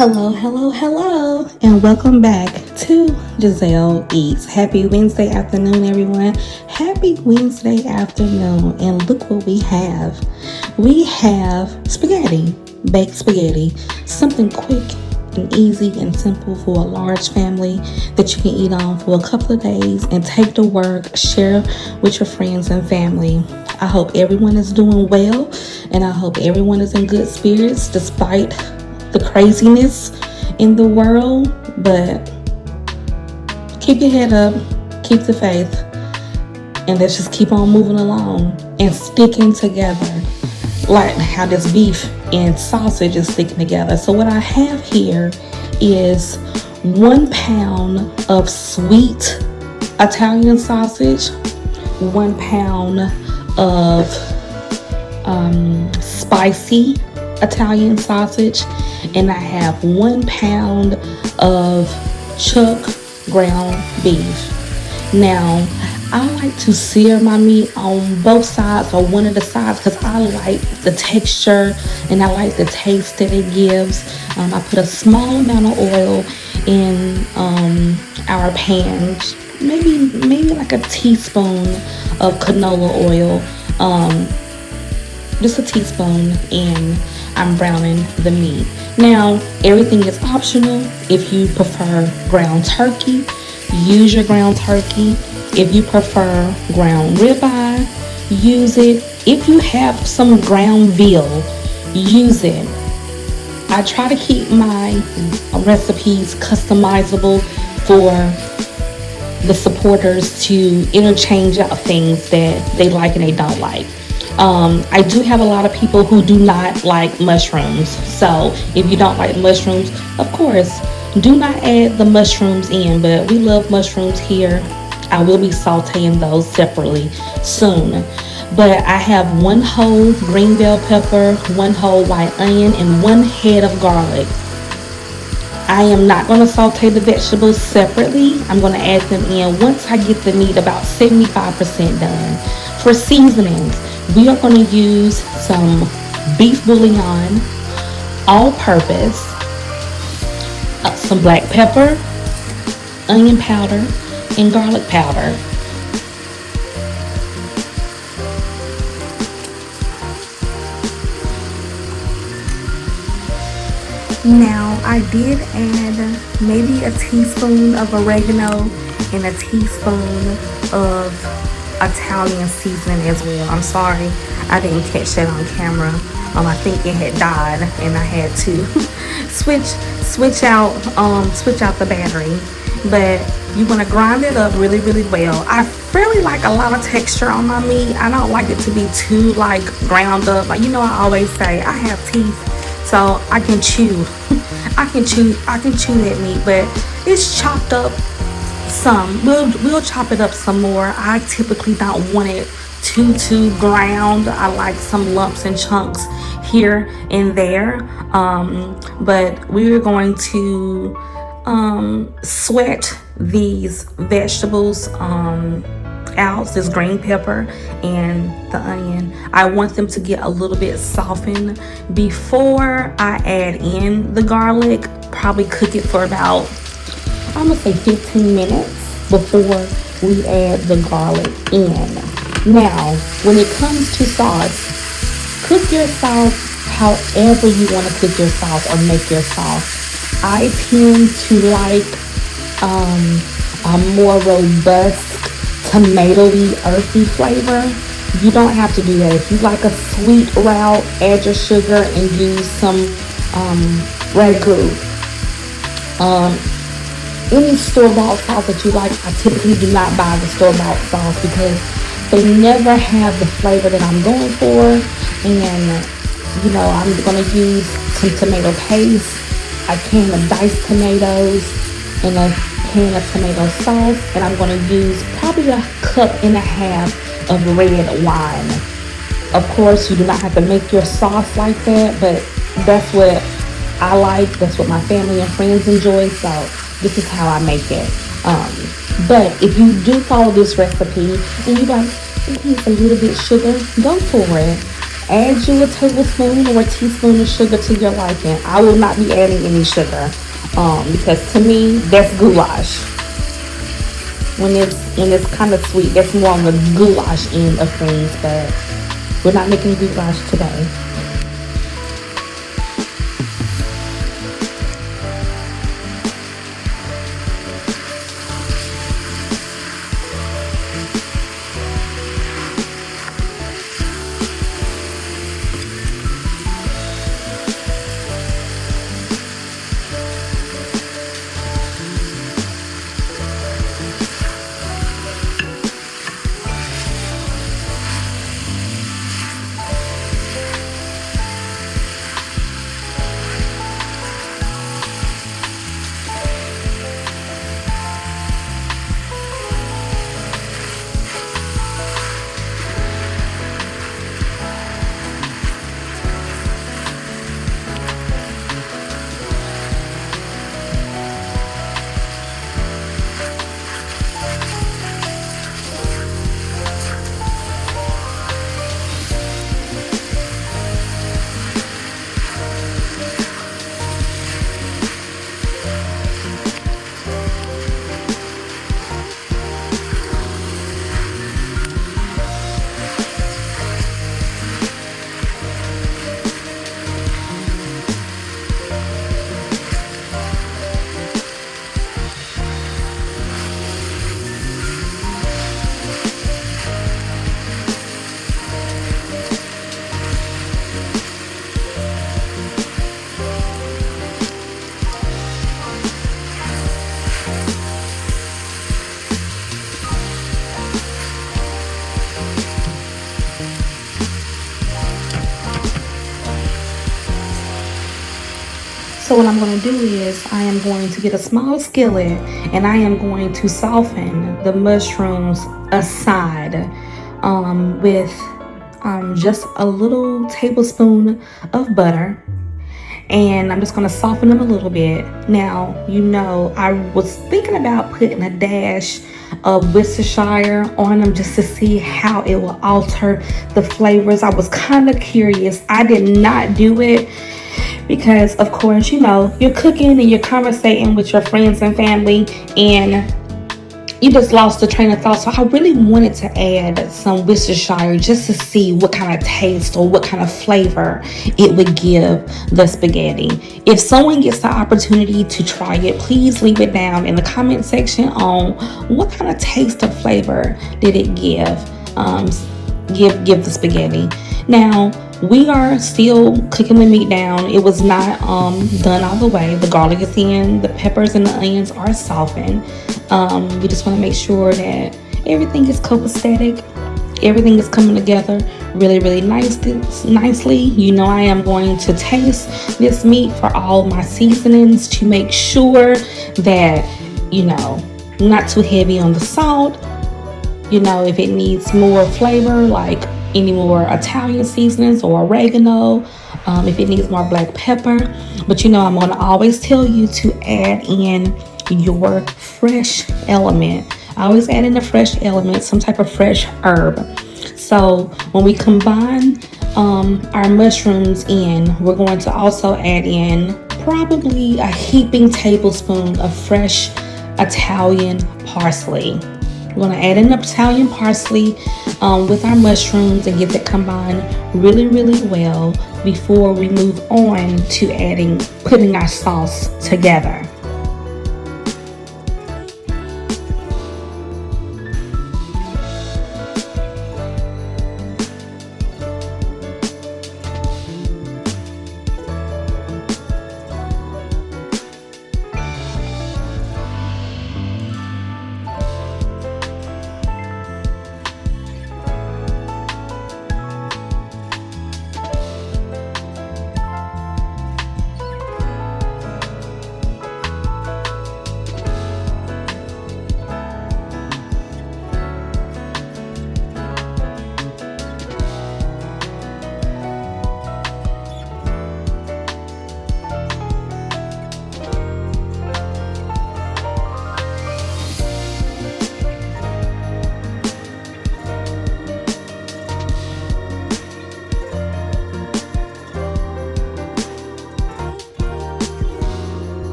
Hello, hello, hello, and welcome back to Giselle Eats. Happy Wednesday afternoon, everyone. Happy Wednesday afternoon, and look what we have. We have spaghetti, baked spaghetti, something quick and easy and simple for a large family that you can eat on for a couple of days and take to work, share with your friends and family. I hope everyone is doing well, and I hope everyone is in good spirits despite the craziness in the world. But keep your head up, keep the faith, and let's just keep on moving along and sticking together like how this beef and sausage is sticking together. So what I have here is 1 pound of sweet Italian sausage, 1 pound of spicy Italian sausage, and I have 1 pound of chuck ground beef. Now, I like to sear my meat on both sides or one of the sides because I like the texture and I like the taste that it gives. I put a small amount of oil in our pan, maybe like a teaspoon of canola oil, just a teaspoon, and I'm browning the meat. Now, everything is optional. If you prefer ground turkey, use your ground turkey. If you prefer ground ribeye, use it. If you have some ground veal, use it. I try to keep my recipes customizable for the supporters to interchange out things that they like and they don't like. I do have a lot of people who do not like mushrooms. So if you don't like mushrooms, of course, do not add the mushrooms in. But we love mushrooms here. I will be sauteing those separately soon. But I have 1 whole green bell pepper, 1 whole white onion, and 1 head of garlic. I am not going to saute the vegetables separately. I'm going to add them in once I get the meat about 75% done. For seasonings, we are going to use some beef bouillon, all-purpose, some black pepper, onion powder, and garlic powder. Now, I did add maybe a teaspoon of oregano and a teaspoon of Italian seasoning as well. I'm sorry, I didn't catch that on camera. I think it had died, and I had to switch out the battery. But you want to grind it up really, really well. I really like a lot of texture on my meat. I don't like it to be too like ground up. Like, I always say I have teeth, so I can chew. I can chew that meat, but it's chopped up some. We'll chop it up some more. I typically don't want it too ground. I like some lumps and chunks here and there. But we're going to sweat these vegetables out, this green pepper and the onion. I want them to get a little bit softened before I add in the garlic. Probably cook it for about, I'm gonna say 15 minutes before we add the garlic in. Now, when it comes to sauce, cook your sauce however you want to cook your sauce or make your sauce. I tend to like a more robust, tomatoey, earthy flavor. You don't have to do that. If you like a sweet route, add your sugar and use some ragu. Any store-bought sauce that you like, I typically do not buy the store-bought sauce because they never have the flavor that I'm going for. And I'm gonna use some tomato paste, a can of diced tomatoes, and a can of tomato sauce, and I'm going to use probably 1.5 cups of red wine. Of course, you do not have to make your sauce like that, but that's what I like. That's what my family and friends enjoy, so this is how I make it. But if you do follow this recipe and you like, it needs a little bit sugar, go for it. Add you a tablespoon or a teaspoon of sugar to your liking. I will not be adding any sugar, because to me that's goulash. When it's kind of sweet, that's more on the goulash end of things. But we're not making goulash today. So what I'm going to do is I am going to get a small skillet and I am going to soften the mushrooms aside, with just a little tablespoon of butter. And I'm just going to soften them a little bit. Now, I was thinking about putting a dash of Worcestershire on them just to see how it will alter the flavors. I was kind of curious. I did not do it because, of course, you're cooking and you're conversating with your friends and family, and you just lost the train of thought. So I really wanted to add some Worcestershire just to see what kind of taste or what kind of flavor it would give the spaghetti. If someone gets the opportunity to try it, please leave it down in the comment section on what kind of taste or flavor did it give the spaghetti. Now, we are still cooking the meat down. It was not done all the way. The garlic is in, the peppers and the onions are softened. We just want to make sure that everything is copacetic. Everything is coming together really, really nicely. I am going to taste this meat for all my seasonings to make sure that, not too heavy on the salt. If it needs more flavor, like any more Italian seasonings or oregano, if it needs more black pepper. But I'm going to always tell you to add in your fresh element. I always add in a fresh element, some type of fresh herb. So when we combine our mushrooms in, we're going to also add in probably a heaping tablespoon of fresh Italian parsley. We're going to add in Italian parsley with our mushrooms and get that combined really, really well before we move on to putting our sauce together.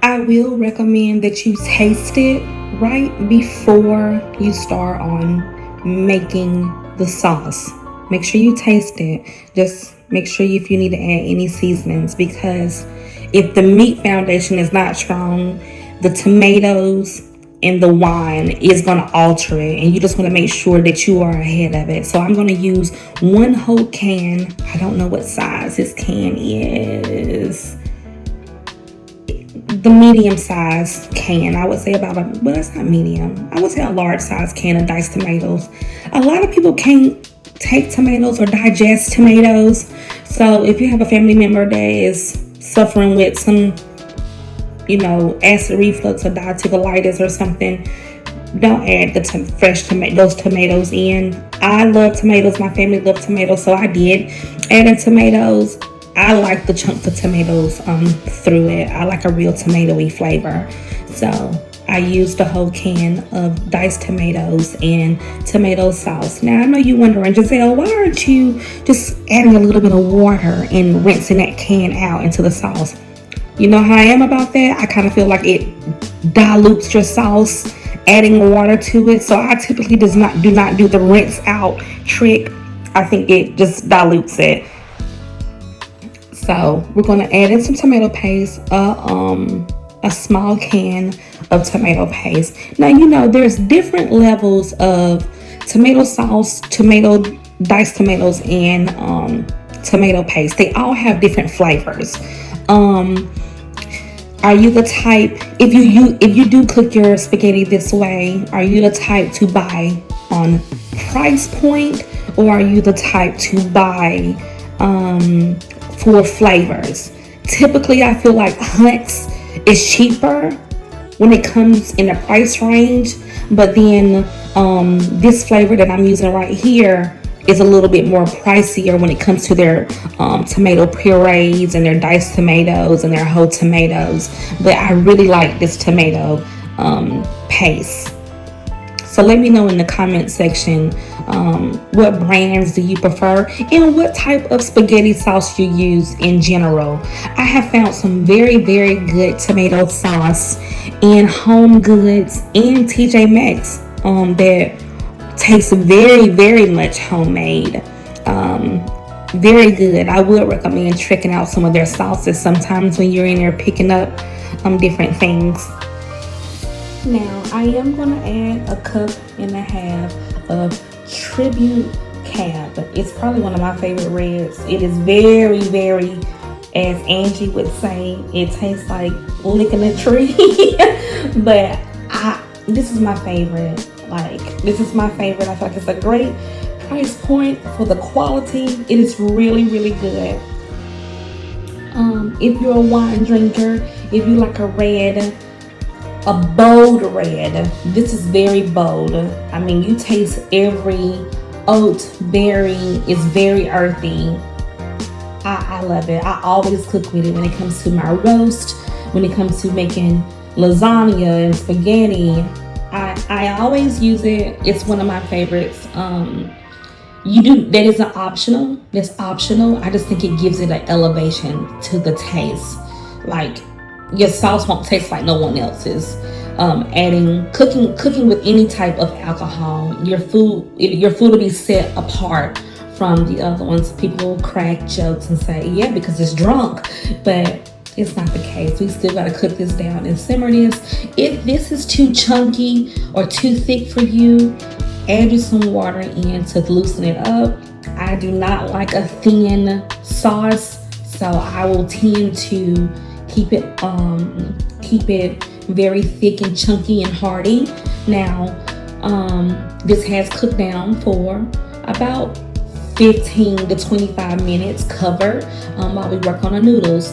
I will recommend that you taste it right before you start on making the sauce. Make sure you taste it. Just make sure if you need to add any seasonings, because if the meat foundation is not strong, the tomatoes and the wine is going to alter it, and you just want to make sure that you are ahead of it. So I'm going to use one whole can. I don't know what size this can is. The medium size can, I would say about well, it's not medium. I would say a large size can of diced tomatoes. A lot of people can't take tomatoes or digest tomatoes. So if you have a family member that is suffering with some, acid reflux or diverticulitis or something, don't add the those tomatoes in. I love tomatoes. My family loves tomatoes, so I did add in tomatoes. I like the chunks of tomatoes through it. I like a real tomatoey flavor. So I used a whole can of diced tomatoes and tomato sauce. Now I know you're wondering, Giselle, why aren't you just adding a little bit of water and rinsing that can out into the sauce? You know how I am about that? I kind of feel like it dilutes your sauce, adding water to it. So I typically do not do the rinse out trick. I think it just dilutes it. So we're going to add in some tomato paste, a small can of tomato paste. Now, there's different levels of tomato sauce, diced tomatoes, and tomato paste. They all have different flavors. Are you the type, if you do cook your spaghetti this way, are you the type to buy on price point, or are you the type to buy for flavors? Typically, I feel like Hunt's is cheaper when it comes in the price range, but then this flavor that I'm using right here is a little bit more pricier when it comes to their tomato purees and their diced tomatoes and their whole tomatoes. But I really like this tomato paste. So let me know in the comment section what brands do you prefer and what type of spaghetti sauce you use in general. I have found some very, very good tomato sauce in Home Goods and TJ Maxx that tastes very, very much homemade. Very good. I would recommend checking out some of their sauces sometimes when you're in there picking up different things. Now I am going to add a cup and a half of Tribute Cab. It's probably one of my favorite reds. It is very, very, as Angie would say, it tastes like licking a tree. But this is my favorite. This is my favorite. I feel like it's a great price point for the quality. It is really, really good. If you're a wine drinker, if you like a bold red, this is very bold. I mean, you taste every oat, berry. It's very earthy. I love it. I always cook with it when it comes to my roast, when it comes to making lasagna and spaghetti. I always use it. It's one of my favorites. That is optional. That's optional. I just think it gives it an elevation to the taste. Your sauce won't taste like no one else's. Cooking with any type of alcohol, your food will be set apart from the other ones. People crack jokes and say, yeah, because it's drunk, but it's not the case. We still got to cook this down and simmer this. If this is too chunky or too thick for you, add you some water in to loosen it up. I do not like a thin sauce, so I will tend to keep it very thick and chunky and hearty. Now, this has cooked down for about 15 to 25 minutes covered while we work on the noodles.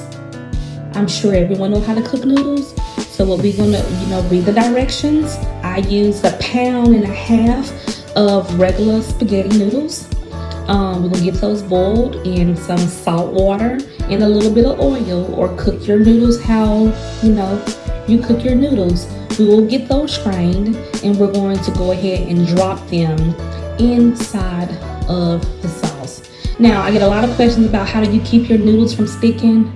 I'm sure everyone knows how to cook noodles. So what we're gonna, read the directions. I used 1.5 pounds of regular spaghetti noodles. We're gonna get those boiled in some salt water and a little bit of oil, or cook your noodles how you cook your noodles. We will get those strained, and we're going to go ahead and drop them inside of the sauce. Now, I get a lot of questions about how do you keep your noodles from sticking.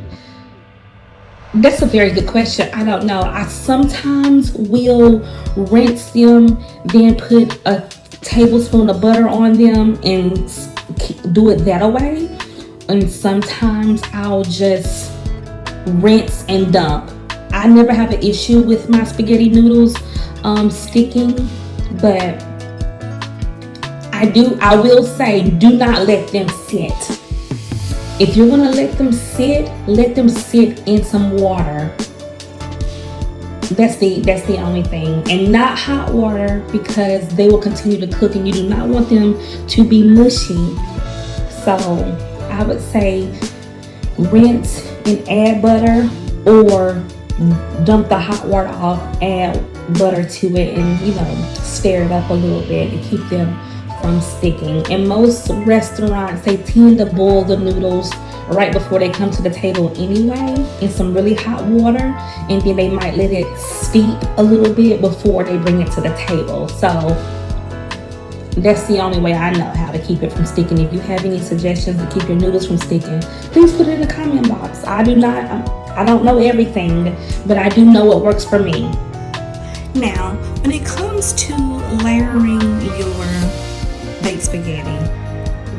That's a very good question. I don't know. I sometimes will rinse them, then put a tablespoon of butter on them and do it that way. And sometimes I'll just rinse and dump. I never have an issue with my spaghetti noodles sticking, but I will say, do not let them sit. If you're gonna let them sit in some water. That's the only thing, and not hot water, because they will continue to cook and you do not want them to be mushy. So I would say rinse and add butter, or dump the hot water off, add butter to it, and stir it up a little bit to keep them from sticking. And most restaurants, they tend to boil the noodles right before they come to the table anyway in some really hot water, and then they might let it steep a little bit before they bring it to the table. So that's the only way I know how to keep it from sticking. If you have any suggestions to keep your noodles from sticking, please put it in the comment box. I don't know everything, but I do know what works for me. Now, when it comes to layering your baked spaghetti,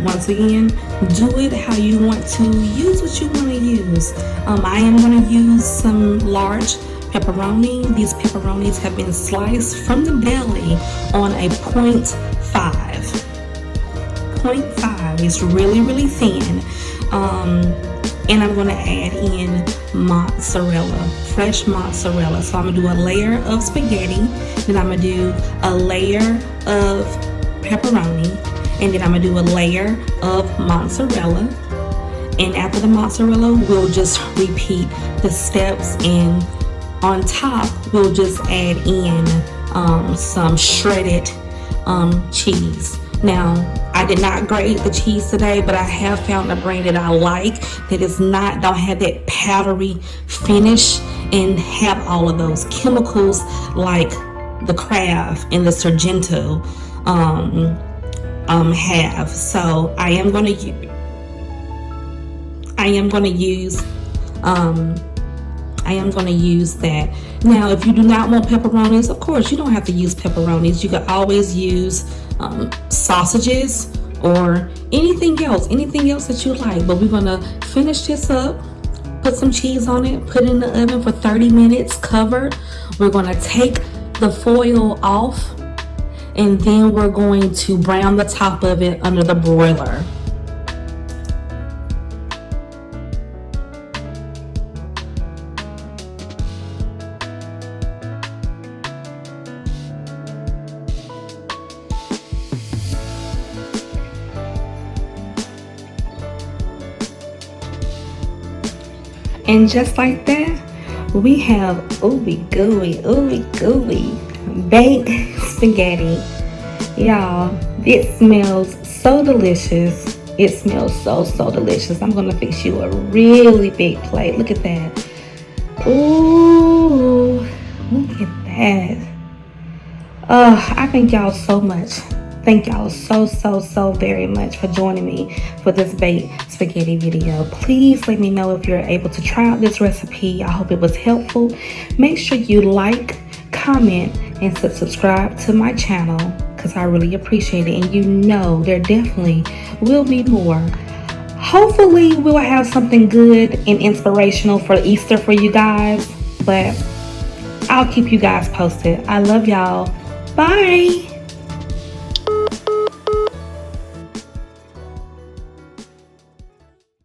once again, do it how you want to. Use what you want to use. I am going to use some large pepperoni. These pepperonis have been sliced from the deli on a 0.5. 0.5 is really, really thin. And I'm going to add in mozzarella, fresh mozzarella. So I'm going to do a layer of spaghetti, then I'm going to do a layer of pepperoni, and then I'm going to do a layer of mozzarella. And after the mozzarella, we'll just repeat the steps, and on top, we'll just add in some shredded cheese. Now, I did not grate the cheese today, but I have found a brand that I like that don't have that powdery finish and have all of those chemicals like the Kraft and the Sargento have. So I am going to use that. Now, if you do not want pepperonis, of course you don't have to use pepperonis. You can always use sausages or anything else that you like. But we're gonna finish this up, put some cheese on it, put it in the oven for 30 minutes covered. We're gonna take the foil off, and then we're going to brown the top of it under the broiler. And just like that, we have ooey gooey baked spaghetti. Y'all, it smells so delicious. It smells so delicious. I'm gonna fix you a really big plate. Look at that. Ooh, look at that. I thank y'all so much. Thank y'all so very much for joining me for this baked spaghetti video. Please let me know if you're able to try out this recipe. I hope it was helpful. Make sure you like, comment, and subscribe to my channel, because I really appreciate it. And there definitely will be more. Hopefully we'll have something good and inspirational for Easter for you guys, but I'll keep you guys posted. I love y'all. Bye.